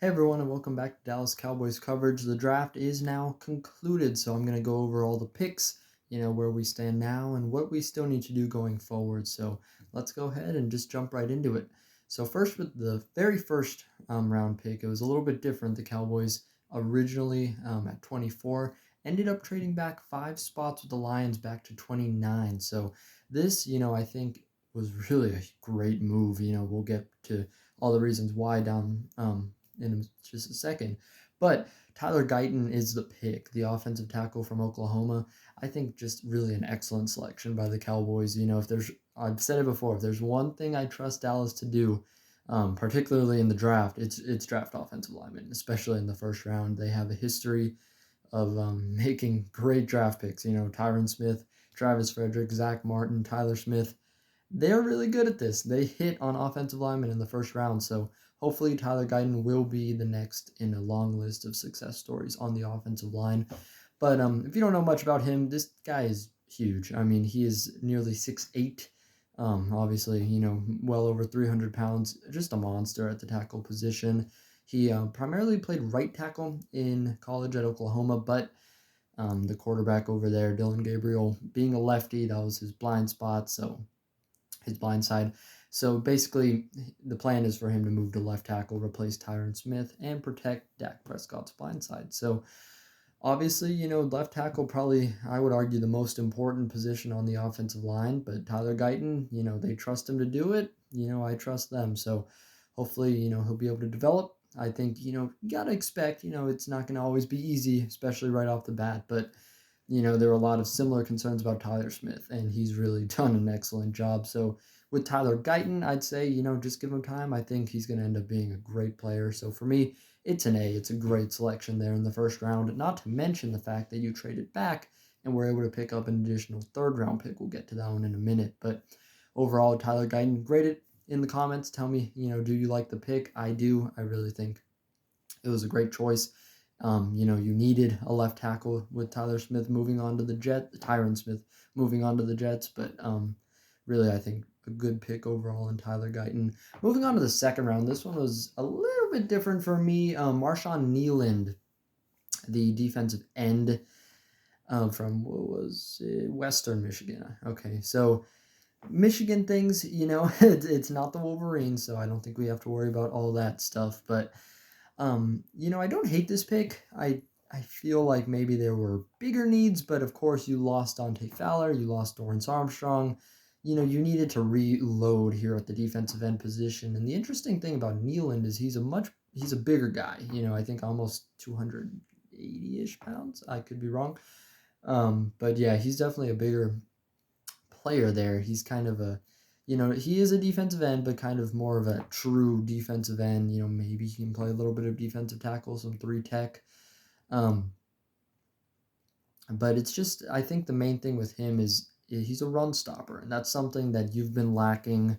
Hey everyone, and welcome back to Dallas Cowboys coverage. The draft is now concluded, so I'm going to go over all the picks, where we stand now and what we still need to do going forward. So let's go ahead and just jump right into it. So first, with the very first round pick, it was a little bit different. The Cowboys originally at 24 ended up trading back 5 spots with the Lions back to 29. So this, I think was really a great move. We'll get to all the reasons why down in just a second. But Tyler Guyton is the pick, the offensive tackle from Oklahoma. I think just really an excellent selection by the Cowboys. I've said it before, if there's one thing I trust Dallas to do, particularly in the draft, it's draft offensive linemen, especially in the first round. They have a history of making great draft picks. Tyron Smith, Travis Frederick, Zach Martin, Tyler Smith. They're really good at this. They hit on offensive linemen in the first round, so hopefully Tyler Guyton will be the next in a long list of success stories on the offensive line. But if you don't know much about him, this guy is huge. I mean, he is nearly 6'8". Obviously, well over 300 pounds, just a monster at the tackle position. He primarily played right tackle in college at Oklahoma, but the quarterback over there, Dylan Gabriel, being a lefty, that was his blind spot, so his blind side. So basically, the plan is for him to move to left tackle, replace Tyron Smith, and protect Dak Prescott's blind side. So obviously, left tackle probably, I would argue, the most important position on the offensive line. But Tyler Guyton, they trust him to do it. I trust them. So hopefully, he'll be able to develop. I think, you got to expect, it's not going to always be easy, especially right off the bat. But there were a lot of similar concerns about Tyler Smith, and he's really done an excellent job. So with Tyler Guyton, I'd say, just give him time. I think he's going to end up being a great player. So for me, it's an A. It's a great selection there in the first round, not to mention the fact that you traded back and were able to pick up an additional third round pick. We'll get to that one in a minute. But overall, Tyler Guyton, rate it in the comments. Tell me, do you like the pick? I do. I really think it was a great choice. You needed a left tackle with Tyron Smith moving on to the Jets, but really I think a good pick overall in Tyler Guyton. Moving on to the second round, this one was a little bit different for me. Marshawn Kneeland, the defensive end from what was it? Western Michigan. Okay, so Michigan things, it's not the Wolverines, so I don't think we have to worry about all that stuff, but I don't hate this pick. I feel like maybe there were bigger needs, but of course you lost Dante Fowler, you lost Dorrance Armstrong. You needed to reload here at the defensive end position. And the interesting thing about Kneeland is he's a bigger guy. I think almost 280-ish pounds. I could be wrong. But yeah, he's definitely a bigger player there. He's kind of he is a defensive end, but kind of more of a true defensive end. Maybe he can play a little bit of defensive tackle, some 3 tech. But it's just, I think the main thing with him is he's a run stopper, and that's something that you've been lacking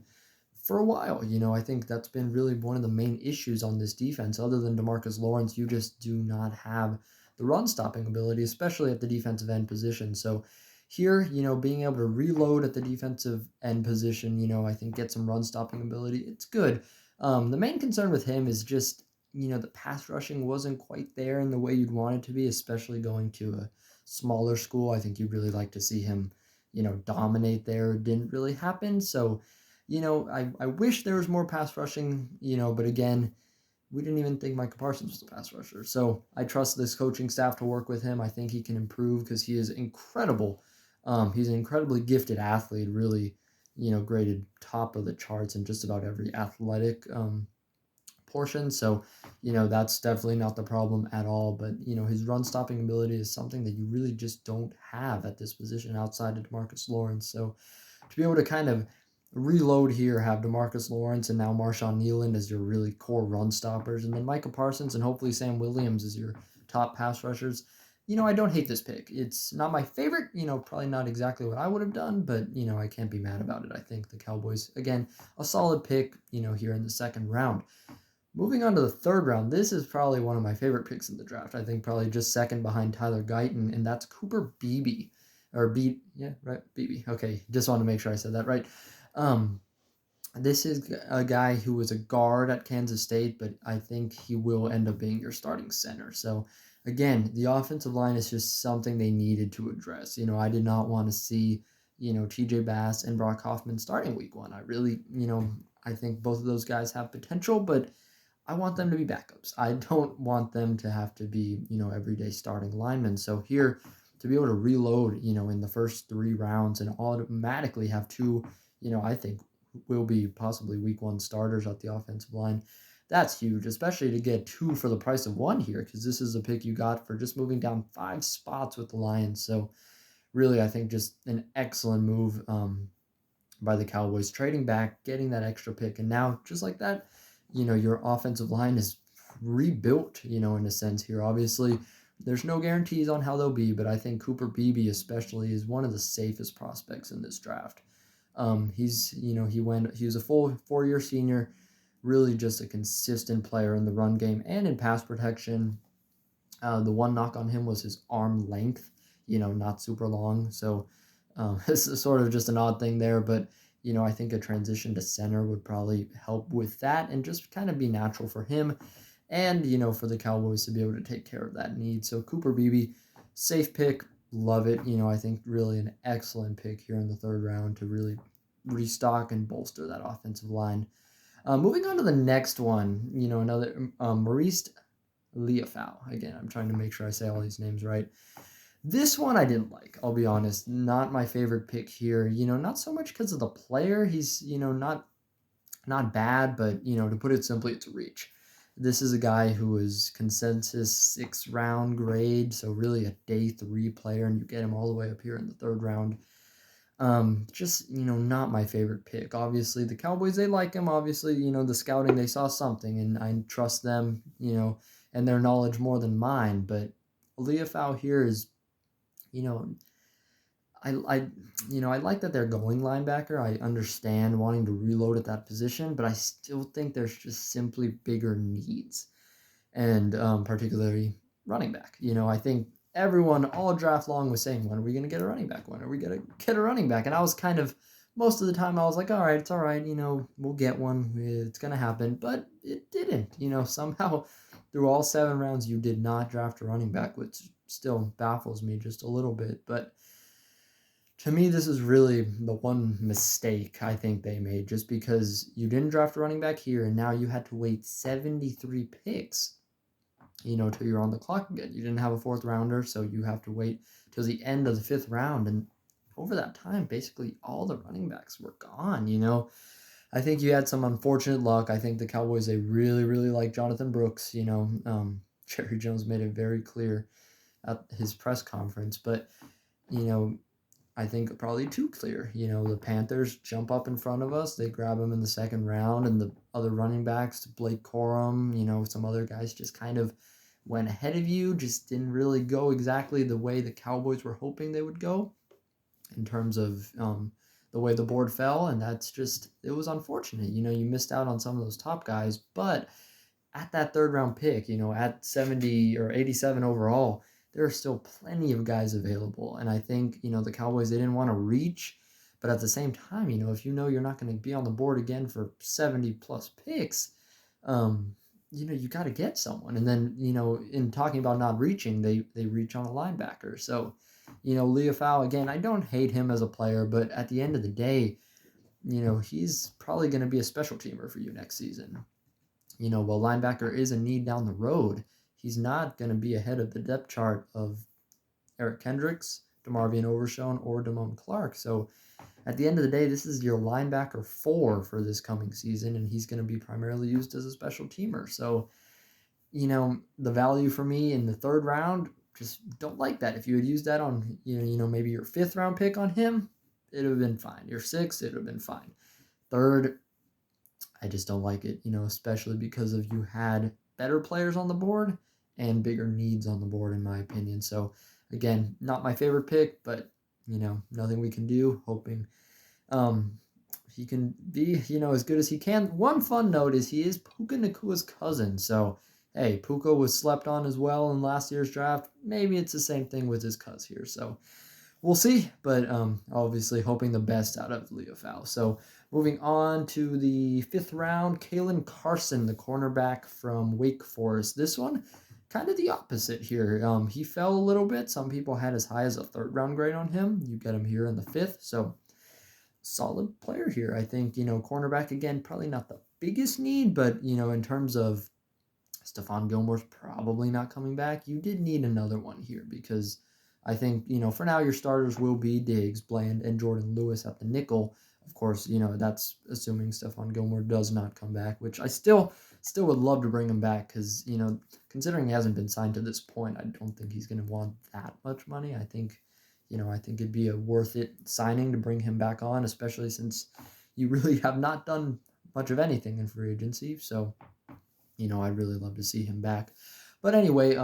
for a while. I think that's been really one of the main issues on this defense. Other than DeMarcus Lawrence, you just do not have the run stopping ability, especially at the defensive end position. So here, being able to reload at the defensive end position, I think get some run stopping ability. It's good. The main concern with him is just, the pass rushing wasn't quite there in the way you'd want it to be, especially going to a smaller school. I think you'd really like to see him, dominate there. It didn't really happen. So, I wish there was more pass rushing, but again, we didn't even think Micah Parsons was a pass rusher. So I trust this coaching staff to work with him. I think he can improve because he is incredible. He's an incredibly gifted athlete, really, graded top of the charts in just about every athletic portion. So, that's definitely not the problem at all. But, his run stopping ability is something that you really just don't have at this position outside of DeMarcus Lawrence. So to be able to kind of reload here, have DeMarcus Lawrence and now Marshawn Kneeland as your really core run stoppers, and then Micah Parsons and hopefully Sam Williams as your top pass rushers. I don't hate this pick. It's not my favorite, probably not exactly what I would have done, but, I can't be mad about it. I think the Cowboys, again, a solid pick, here in the second round. Moving on to the third round, this is probably one of my favorite picks in the draft. I think probably just second behind Tyler Guyton, and that's Cooper Beebe. Yeah, right, Beebe. Okay, just want to make sure I said that right. Um, This is a guy who was a guard at Kansas State, but I think he will end up being your starting center. So, again, the offensive line is just something they needed to address. I did not want to see, TJ Bass and Brock Hoffman starting week one. I really, I think both of those guys have potential, but I want them to be backups. I don't want them to have to be, everyday starting linemen. So, here, to be able to reload, in the first 3 rounds and automatically have two, I think will be possibly week one starters at the offensive line. That's huge, especially to get 2 for the price of 1 here, because this is a pick you got for just moving down 5 spots with the Lions. So really, I think just an excellent move by the Cowboys, trading back, getting that extra pick. And now, just like that, your offensive line is rebuilt, in a sense here. Obviously, there's no guarantees on how they'll be, but I think Cooper Beebe especially is one of the safest prospects in this draft. He was a full 4-year senior, really just a consistent player in the run game and in pass protection. The one knock on him was his arm length, not super long. So this is sort of just an odd thing there, but I think a transition to center would probably help with that and just kind of be natural for him and, for the Cowboys to be able to take care of that need. So Cooper Beebe, safe pick, love it. I think really an excellent pick here in the 3rd round to really restock and bolster that offensive line. Moving on to the next one, another Marist Liufau. Again, I'm trying to make sure I say all these names right. This one I didn't like, I'll be honest. Not my favorite pick here. Not so much because of the player. He's, not bad, but, to put it simply, it's a reach. This is a guy who was consensus 6th round grade, so really a day 3 player, and you get him all the way up here in the 3rd round. Just, not my favorite pick. Obviously, the Cowboys, they like him. Obviously, the scouting, they saw something, and I trust them, and their knowledge more than mine. But Liufau here is, I like that they're going linebacker. I understand wanting to reload at that position, but I still think there's just simply bigger needs, and particularly running back. I think everyone all draft long was saying, when are we going to get a running back? When are we going to get a running back? And I was kind of, most of the time I was like, all right, it's all right. We'll get one. It's going to happen. But it didn't. Somehow through all 7 rounds, you did not draft a running back, which still baffles me just a little bit. But to me, this is really the one mistake I think they made, just because you didn't draft a running back here, and now you had to wait 73 picks till you're on the clock again. You didn't have a 4th rounder, so you have to wait till the end of the 5th round. And over that time, basically all the running backs were gone. I think you had some unfortunate luck. I think the Cowboys, they really, really like Jonathan Brooks. Jerry Jones made it very clear at his press conference, but, I think probably too clear. The Panthers jump up in front of us. They grab him in the 2nd round, and the other running backs, Blake Corum, some other guys just kind of went ahead of you, just didn't really go exactly the way the Cowboys were hoping they would go in terms of the way the board fell, and that's just, it was unfortunate. You missed out on some of those top guys, but at that 3rd round pick, at 70 or 87 overall, there are still plenty of guys available. And I think, the Cowboys, they didn't want to reach, but at the same time, if you're not going to be on the board again for 70 plus picks, you got to get someone. And then, in talking about not reaching, they reach on a linebacker. So, Liufau, again, I don't hate him as a player, but at the end of the day, he's probably going to be a special teamer for you next season. While linebacker is a need down the road, he's not going to be ahead of the depth chart of Eric Kendricks, DeMarvion Overshown, or Damone Clark. So at the end of the day, this is your linebacker 4 for this coming season, and he's going to be primarily used as a special teamer. So, the value for me in the 3rd round, just don't like that. If you had used that on, maybe your 5th round pick on him, it would have been fine. Your 6th, it would have been fine. 3rd, I just don't like it, especially because of you had better players on the board and bigger needs on the board, in my opinion. So, again, not my favorite pick, but, nothing we can do. Hoping he can be, as good as he can. One fun note is he is Puka Nakua's cousin. So, hey, Puka was slept on as well in last year's draft. Maybe it's the same thing with his cuz here. So, we'll see, but obviously hoping the best out of Liufau. So, Moving on to the 5th round, Caelen Carson, the cornerback from Wake Forest. This one, kind of the opposite here. He fell a little bit. Some people had as high as a 3rd round grade on him. You get him here in the 5th, so solid player here. I think, cornerback, again, probably not the biggest need, but, in terms of Stephon Gilmore's probably not coming back, you did need another one here because I think, for now your starters will be Diggs, Bland, and Jordan Lewis at the nickel. Of course, that's assuming Stephon Gilmore does not come back, which I still would love to bring him back because, considering he hasn't been signed to this point, I don't think he's going to want that much money. I think it'd be a worth it signing to bring him back on, especially since you really have not done much of anything in free agency. So, I'd really love to see him back. But anyway,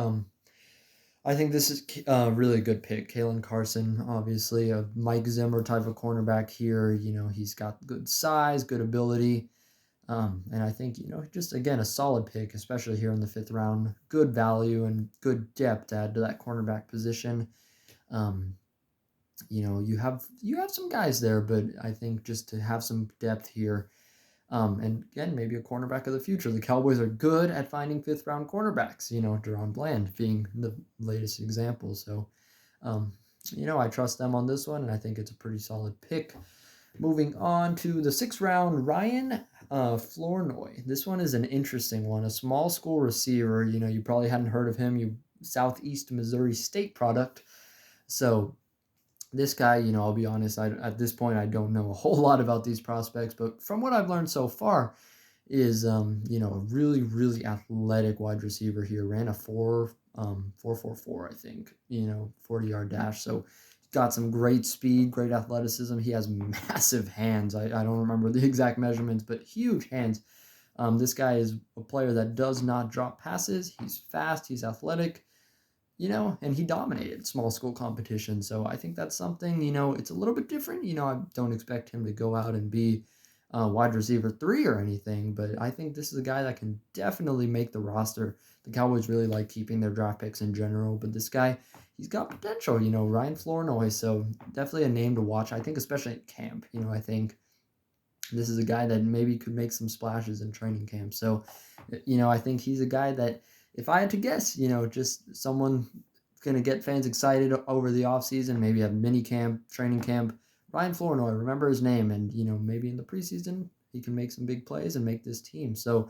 I think this is a really good pick. Caelen Carson, obviously, a Mike Zimmer type of cornerback here. He's got good size, good ability. And I think, just again, a solid pick, especially here in the 5th round. Good value and good depth to add to that cornerback position. You have some guys there, but I think just to have some depth here, and again, maybe a cornerback of the future. The Cowboys are good at finding 5th round cornerbacks, Deron Bland being the latest example. So, I trust them on this one, and I think it's a pretty solid pick. Moving on to the 6th round, Ryan Flournoy. This one is an interesting one. A small school receiver, you probably hadn't heard of him. You Southeast Missouri State product. So this guy, I'll be honest, at this point, I don't know a whole lot about these prospects, but from what I've learned so far is, a really, really athletic wide receiver here. Ran a 4.44, I think, 40-yard dash. So he's got some great speed, great athleticism. He has massive hands. I don't remember the exact measurements, but huge hands. This guy is a player that does not drop passes. He's fast. He's athletic. And he dominated small school competition. So I think that's something, it's a little bit different. I don't expect him to go out and be wide receiver 3 or anything, but I think this is a guy that can definitely make the roster. The Cowboys really like keeping their draft picks in general, but this guy, he's got potential, Ryan Flournoy. So definitely a name to watch. I think especially at camp, I think this is a guy that maybe could make some splashes in training camp. So, I think he's a guy that, if I had to guess, just someone going to get fans excited over the offseason, maybe a mini camp, training camp, Ryan Flournoy, remember his name, and, maybe in the preseason, he can make some big plays and make this team. So,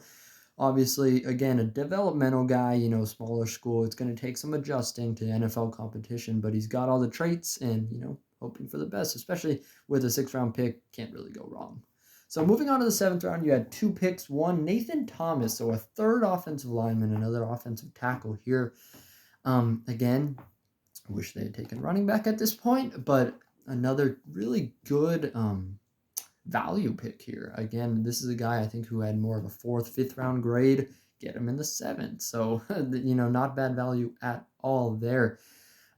obviously, again, a developmental guy, smaller school, it's going to take some adjusting to NFL competition, but he's got all the traits and, hoping for the best, especially with a 6th round pick, can't really go wrong. So moving on to the 7th round, you had 2 picks. One, Nathan Thomas, so a 3rd offensive lineman, another offensive tackle here. Again, I wish they had taken running back at this point, but another really good value pick here. Again, this is a guy I think who had more of a 4th, 5th round grade. Get him in the 7th, so not bad value at all there.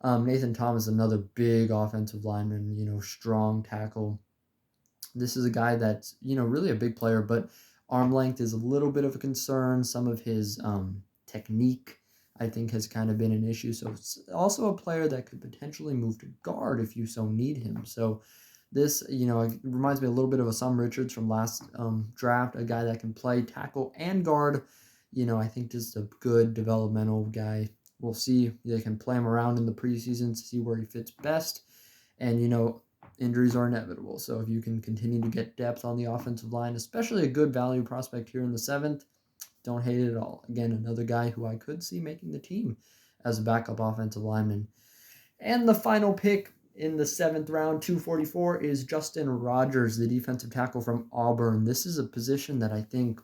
Nathan Thomas, another big offensive lineman, strong tackle. This is a guy that's, really a big player, but arm length is a little bit of a concern. Some of his technique, I think, has kind of been an issue. So it's also a player that could potentially move to guard if you so need him. So this, it reminds me a little bit of a Sam Richards from last draft, a guy that can play tackle and guard. I think just a good developmental guy. We'll see. They can play him around in the preseason to see where he fits best. And, injuries are inevitable. So if you can continue to get depth on the offensive line, especially a good value prospect here in the 7th, don't hate it at all. Again, another guy who I could see making the team as a backup offensive lineman. And the final pick in the 7th round, 244, is Justin Rogers, the defensive tackle from Auburn. This is a position that I think,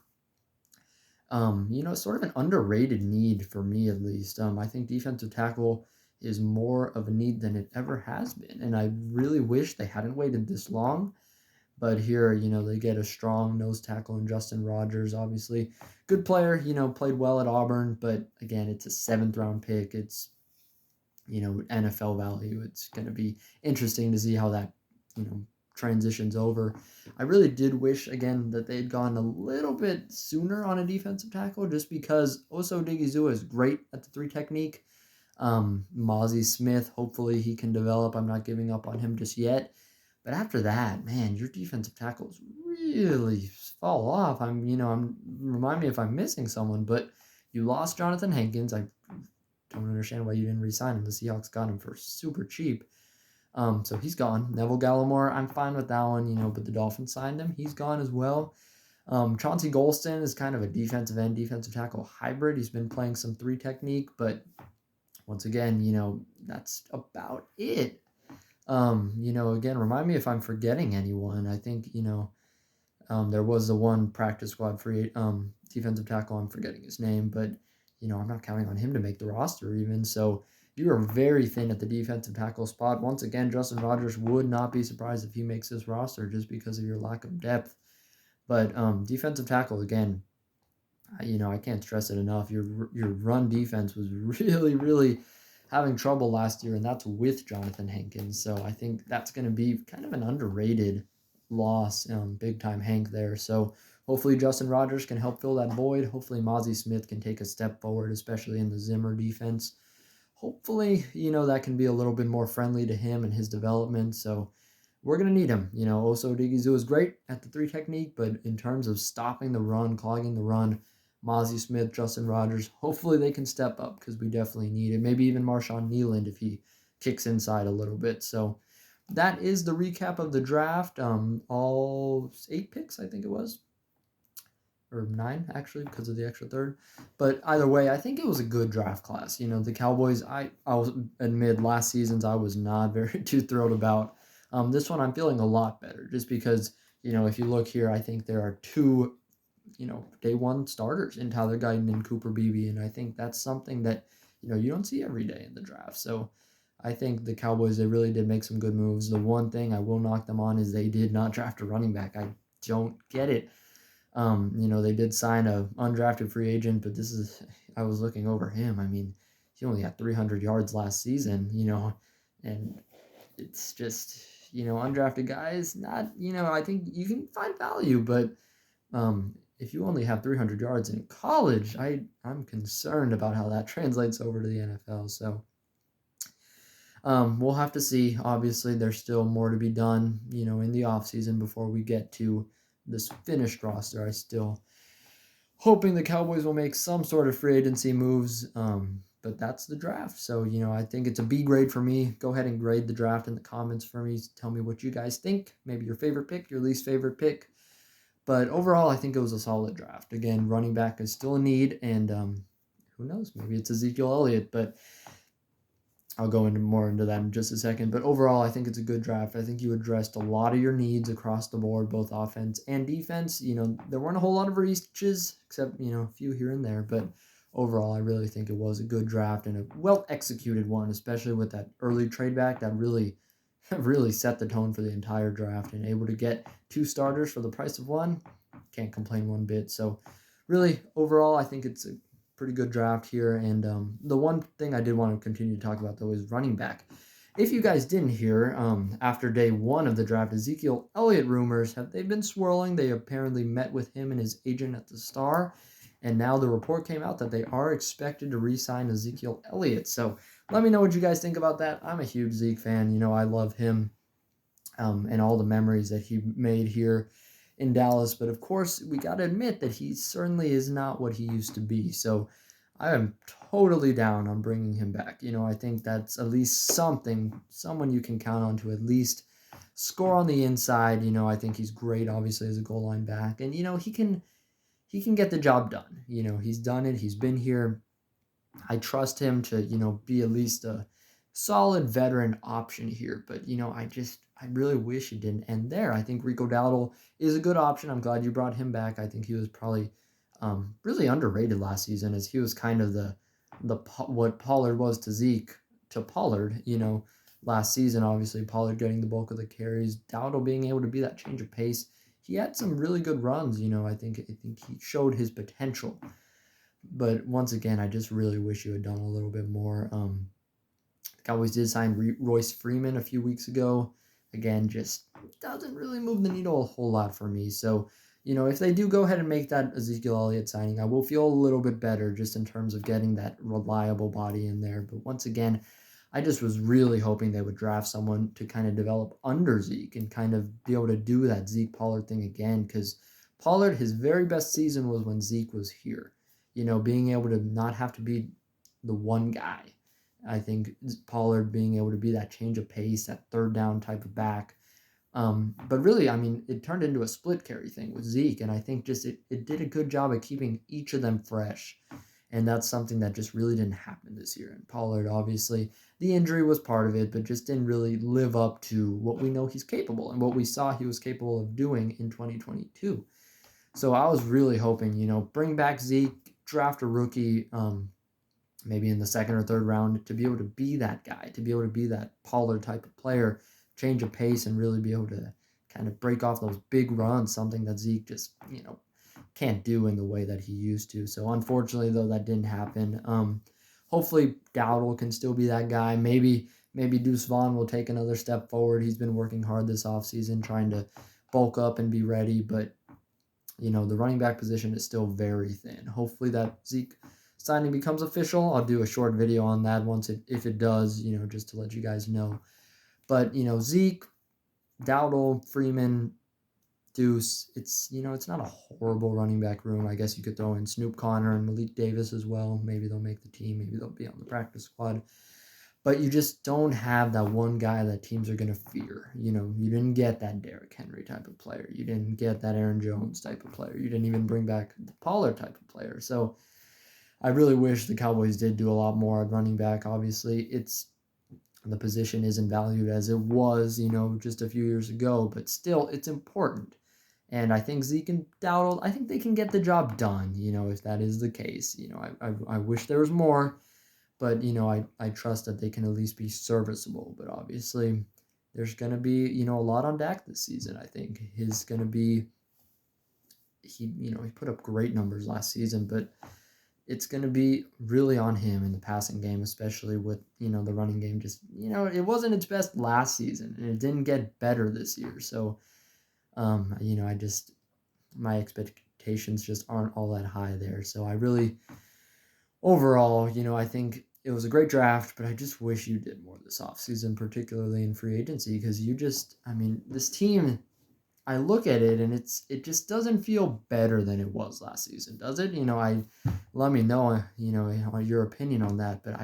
sort of an underrated need for me at least. I think defensive tackle is more of a need than it ever has been. And I really wish they hadn't waited this long. But here, they get a strong nose tackle in Justin Rogers, obviously. Good player, played well at Auburn. But again, it's a 7th round pick. It's, NFL value. It's going to be interesting to see how that, transitions over. I really did wish, again, that they had gone a little bit sooner on a defensive tackle just because Oso Odighizuwa is great at the 3 technique. Mozzie Smith, hopefully he can develop. I'm not giving up on him just yet. But after that, man, your defensive tackles really fall off. Remind me if I'm missing someone, but you lost Jonathan Hankins. I don't understand why you didn't re-sign him. The Seahawks got him for super cheap. So he's gone. Neville Gallimore, I'm fine with that one, but the Dolphins signed him. He's gone as well. Chauncey Golston is kind of a defensive end, defensive tackle hybrid. He's been playing some 3 technique, but once again, that's about it. Again, remind me if I'm forgetting anyone. I think, there was the one practice squad free defensive tackle. I'm forgetting his name, but, I'm not counting on him to make the roster even. So you are very thin at the defensive tackle spot. Once again, Justin Rogers would not be surprised if he makes this roster just because of your lack of depth. But defensive tackle, again, I can't stress it enough. Your run defense was really, really having trouble last year, and that's with Jonathan Hankins. So I think that's going to be kind of an underrated loss, big time Hank there. So hopefully Justin Rogers can help fill that void. Hopefully Mozzie Smith can take a step forward, especially in the Zimmer defense. Hopefully, that can be a little bit more friendly to him and his development. So we're going to need him. Oso Odighizu is great at the 3 technique, but in terms of stopping the run, clogging the run, Mozzie Smith, Justin Rogers, hopefully they can step up because we definitely need it. Maybe even Marshawn Kneeland if he kicks inside a little bit. So that is the recap of the draft. All 8 picks, I think it was. Or 9, actually, because of the extra third. But either way, I think it was a good draft class. The Cowboys, I'll admit, last season's I was not very too thrilled about. This one I'm feeling a lot better just because, if you look here, I think there are 2 day 1 starters in Tyler Guyton and Cooper Beebe, and I think that's something that, you don't see every day in the draft. So I think the Cowboys, they really did make some good moves. The one thing I will knock them on is they did not draft a running back. I don't get it. They did sign a undrafted free agent, but I was looking over him. I mean, he only had 300 yards last season, and it's just, undrafted guys, not, I think you can find value, but, if you only have 300 yards in college, I'm concerned about how that translates over to the NFL. So we'll have to see. Obviously, there's still more to be done, in the offseason before we get to this finished roster. I still hoping the Cowboys will make some sort of free agency moves, but that's the draft. So, I think it's a B grade for me. Go ahead and grade the draft in the comments for me. Tell me what you guys think. Maybe your favorite pick, your least favorite pick. But overall, I think it was a solid draft. Again, running back is still a need, and who knows? Maybe it's Ezekiel Elliott, but I'll go more into that in just a second. But overall, I think it's a good draft. I think you addressed a lot of your needs across the board, both offense and defense. There weren't a whole lot of reaches, except, a few here and there. But overall, I really think it was a good draft and a well-executed one, especially with that early trade back that really set the tone for the entire draft, and able to get 2 starters for the price of 1. Can't complain one bit. So really, overall, I think it's a pretty good draft here. And the one thing I did want to continue to talk about, though, is running back. If you guys didn't hear, after day 1 of the draft, Ezekiel Elliott rumors, they've been swirling. They apparently met with him and his agent at the Star, and now the report came out that they are expected to re-sign Ezekiel Elliott. So let me know what you guys think about that. I'm a huge Zeke fan. I love him and all the memories that he made here in Dallas. But, of course, we got to admit that he certainly is not what he used to be. So I am totally down on bringing him back. I think that's at least someone you can count on to at least score on the inside. I think he's great, obviously, as a goal line back. And, he can get the job done. He's done it. He's been here. I trust him to, be at least a solid veteran option here. But, I really wish it didn't end there. I think Rico Dowdle is a good option. I'm glad you brought him back. I think he was probably really underrated last season, as he was kind of the what Pollard was to Zeke to Pollard, last season. Obviously, Pollard getting the bulk of the carries, Dowdle being able to be that change of pace. He had some really good runs. I think he showed his potential. But once again, I just really wish you had done a little bit more. The Cowboys did sign Royce Freeman a few weeks ago. Again, just doesn't really move the needle a whole lot for me. So, if they do go ahead and make that Ezekiel Elliott signing, I will feel a little bit better just in terms of getting that reliable body in there. But once again, I just was really hoping they would draft someone to kind of develop under Zeke and kind of be able to do that Zeke Pollard thing again, because Pollard, his very best season was when Zeke was here. Being able to not have to be the one guy. I think Pollard being able to be that change of pace, that third down type of back. But really, I mean, it turned into a split carry thing with Zeke, and I think just it did a good job of keeping each of them fresh. And that's something that just really didn't happen this year. And Pollard, obviously, the injury was part of it, but just didn't really live up to what we know he's capable and what we saw he was capable of doing in 2022. So I was really hoping, bring back Zeke, draft a rookie, maybe in the second or third round, to be able to be that guy, to be able to be that Pollard type of player, change of pace, and really be able to kind of break off those big runs, something that Zeke just, can't do in the way that he used to. So unfortunately, though, that didn't happen. Hopefully Dowdle can still be that guy. Maybe Deuce Vaughn will take another step forward. He's been working hard this offseason trying to bulk up and be ready, but the running back position is still very thin. Hopefully that Zeke signing becomes official. I'll do a short video on that if it does, just to let you guys know. But Zeke, Dowdle, Freeman, Deuce, it's not a horrible running back room. I guess you could throw in Snoop Connor and Malik Davis as well. Maybe they'll make the team. Maybe they'll be on the practice squad. But you just don't have that one guy that teams are going to fear. You didn't get that Derrick Henry type of player. You didn't get that Aaron Jones type of player. You didn't even bring back the Pollard type of player. So I really wish the Cowboys did do a lot more at running back. Obviously, the position isn't valued as it was, just a few years ago, but still, it's important. And I think Zeke and Dowdle, I think they can get the job done, if that is the case. I wish there was more, but, I trust that they can at least be serviceable. But obviously, there's going to be, a lot on Dak this season. I think he's going to be, he put up great numbers last season, but it's going to be really on him in the passing game, especially with, the running game. Just, it wasn't its best last season, and it didn't get better this year. So, my expectations just aren't all that high there. So I really, overall, I think it was a great draft, but I just wish you did more this offseason, particularly in free agency, because this team, I look at it and it just doesn't feel better than it was last season, does it? Let me know, your opinion on that, but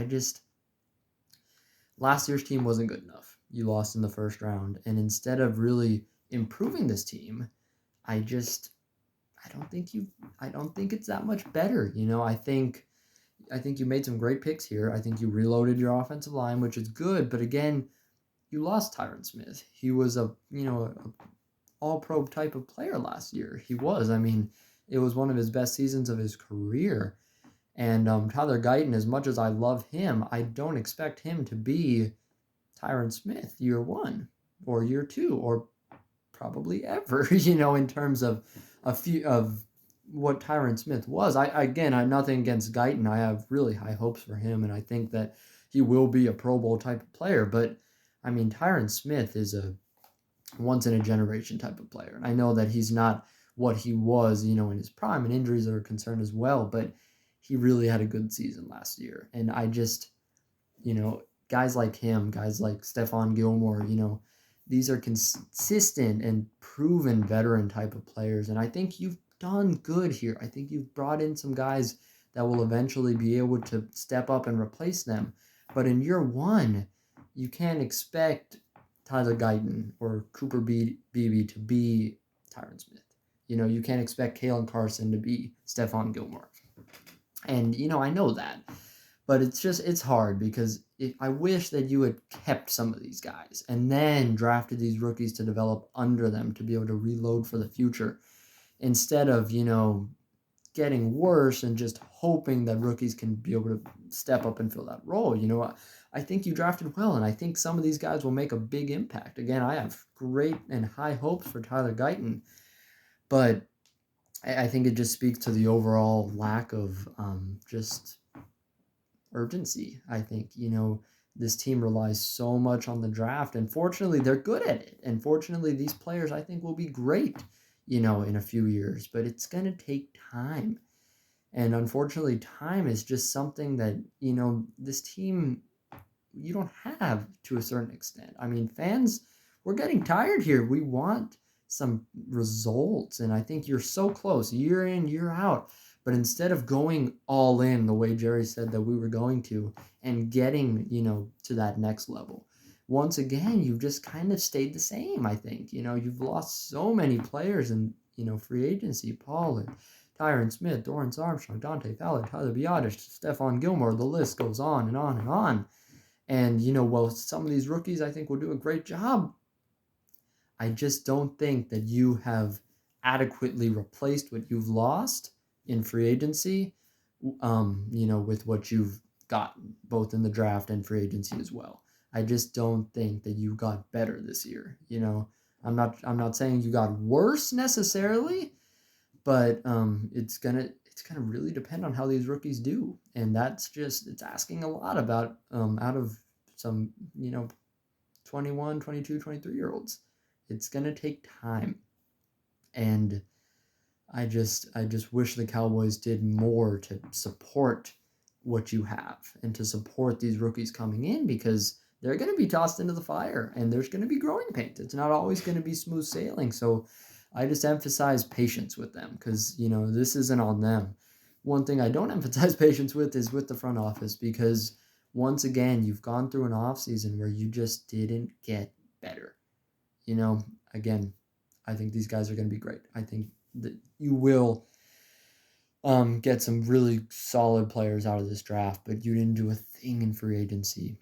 last year's team wasn't good enough. You lost in the first round, and instead of really improving this team, I don't think it's that much better. I think you made some great picks here. I think you reloaded your offensive line, which is good, but again, you lost Tyron Smith. He was a all-pro type of player last year. He was. It was one of his best seasons of his career. And Tyler Guyton, as much as I love him, I don't expect him to be Tyron Smith year one or year two or probably ever, in terms of what Tyron Smith was. I nothing against Guyton. I have really high hopes for him, and I think that he will be a Pro Bowl type of player. But Tyron Smith is a once in a generation type of player, and I know that he's not what he was, in his prime, and injuries are a concern as well. But he really had a good season last year, and I just, guys like him, guys like Stephon Gilmore, these are consistent and proven veteran type of players. And I think you've done good here. I think you've brought in some guys that will eventually be able to step up and replace them. But in year one, you can't expect Tyler Guyton or Cooper Beebe to be Tyron Smith. You can't expect Caelen Carson to be Stephon Gilmore. And, I know that. But it's hard because I wish that you had kept some of these guys and then drafted these rookies to develop under them to be able to reload for the future instead of, getting worse and just hoping that rookies can be able to step up and fill that role. I think you drafted well, and I think some of these guys will make a big impact. Again, I have great and high hopes for Tyler Guyton, but I think it just speaks to the overall lack of just urgency. I think, this team relies so much on the draft, and fortunately they're good at it. And fortunately these players, I think, will be great, in a few years, but it's going to take time. And unfortunately, time is just something that, this team, you don't have to a certain extent. I mean, fans, we're getting tired here. We want some results, and I think you're so close year in, year out. But instead of going all in the way Jerry said that we were going to and getting, to that next level, once again, you've just kind of stayed the same, I think. You've lost so many players in, free agency. Pollard, Tyron Smith, Dorrance Armstrong, Dante Fowler, Tyler Biadasz, Stephon Gilmore. The list goes on and on and on. And, some of these rookies I think will do a great job. I just don't think that you have adequately replaced what you've lost in free agency, with what you've gotten, both in the draft and free agency as well. I just don't think that you got better this year. I'm not saying you got worse necessarily, but it's gonna really depend on how these rookies do, and it's asking a lot about out of some 21, 22, 23-year-olds. It's gonna take time, and I just wish the Cowboys did more to support what you have and to support these rookies coming in, because they're going to be tossed into the fire and there's going to be growing pains. It's not always going to be smooth sailing. So I just emphasize patience with them, because, this isn't on them. One thing I don't emphasize patience with is with the front office, because once again, you've gone through an offseason where you just didn't get better. Again, I think these guys are going to be great. I think that you will get some really solid players out of this draft, but you didn't do a thing in free agency,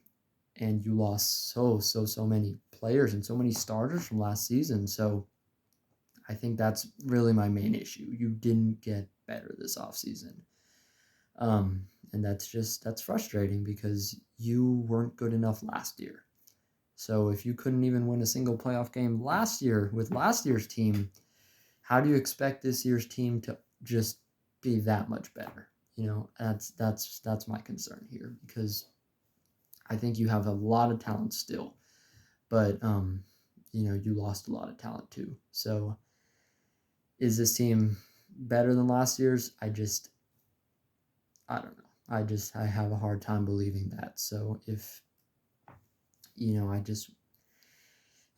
and you lost so many players and so many starters from last season. So I think that's really my main issue. You didn't get better this offseason. And that's frustrating, because you weren't good enough last year. So if you couldn't even win a single playoff game last year with last year's team, how do you expect this year's team to just be that much better? That's my concern here, because I think you have a lot of talent still, but you lost a lot of talent too. So is this team better than last year's? I don't know. I have a hard time believing that. So if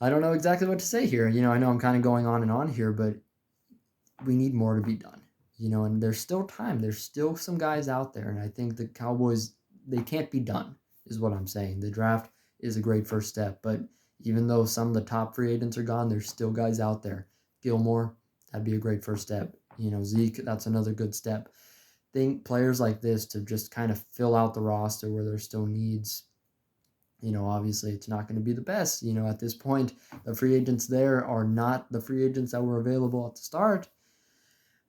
I don't know exactly what to say here. I know I'm kind of going on and on here, but we need more to be done, and there's still time. There's still some guys out there, and I think the Cowboys, they can't be done, is what I'm saying. The draft is a great first step, but even though some of the top free agents are gone, there's still guys out there. Gilmore, that'd be a great first step. Zeke, that's another good step. Think players like this to just kind of fill out the roster where there's still needs. Obviously it's not going to be the best. At this point, the free agents there are not the free agents that were available at the start.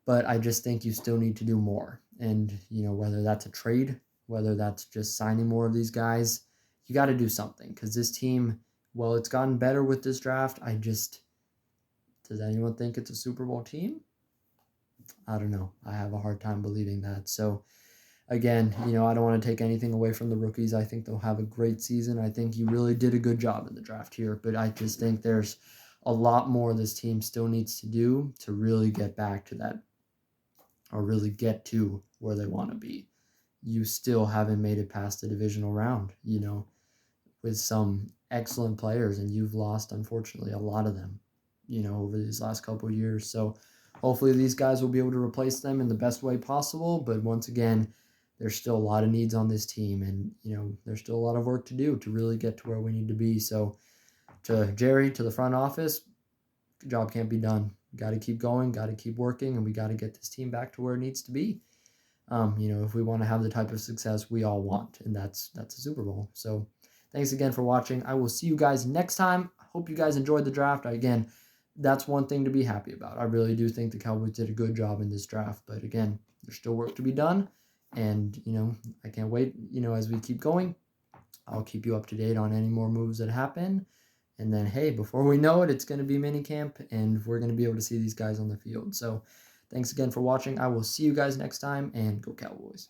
But I just think you still need to do more. And, whether that's a trade, whether that's just signing more of these guys, you got to do something. Because this team, well, it's gotten better with this draft. Does anyone think it's a Super Bowl team? I don't know. I have a hard time believing that. So, again, I don't want to take anything away from the rookies. I think they'll have a great season. I think you really did a good job in the draft here. But I just think there's a lot more this team still needs to do to really get back to that, or really get to where they want to be. You still haven't made it past the divisional round, with some excellent players, and you've lost, unfortunately, a lot of them, over these last couple of years. So hopefully these guys will be able to replace them in the best way possible. But once again, there's still a lot of needs on this team, and, there's still a lot of work to do to really get to where we need to be. So to Jerry, to the front office, the job can't be done. Got to keep going, got to keep working, and we got to get this team back to where it needs to be. If we want to have the type of success we all want, and that's a Super Bowl. So thanks again for watching. I will see you guys next time. I hope you guys enjoyed the draft. Again, that's one thing to be happy about. I really do think the Cowboys did a good job in this draft. But again, there's still work to be done. And, I can't wait, as we keep going. I'll keep you up to date on any more moves that happen. And then, hey, before we know it, it's going to be minicamp, and we're going to be able to see these guys on the field. So thanks again for watching. I will see you guys next time, and go Cowboys.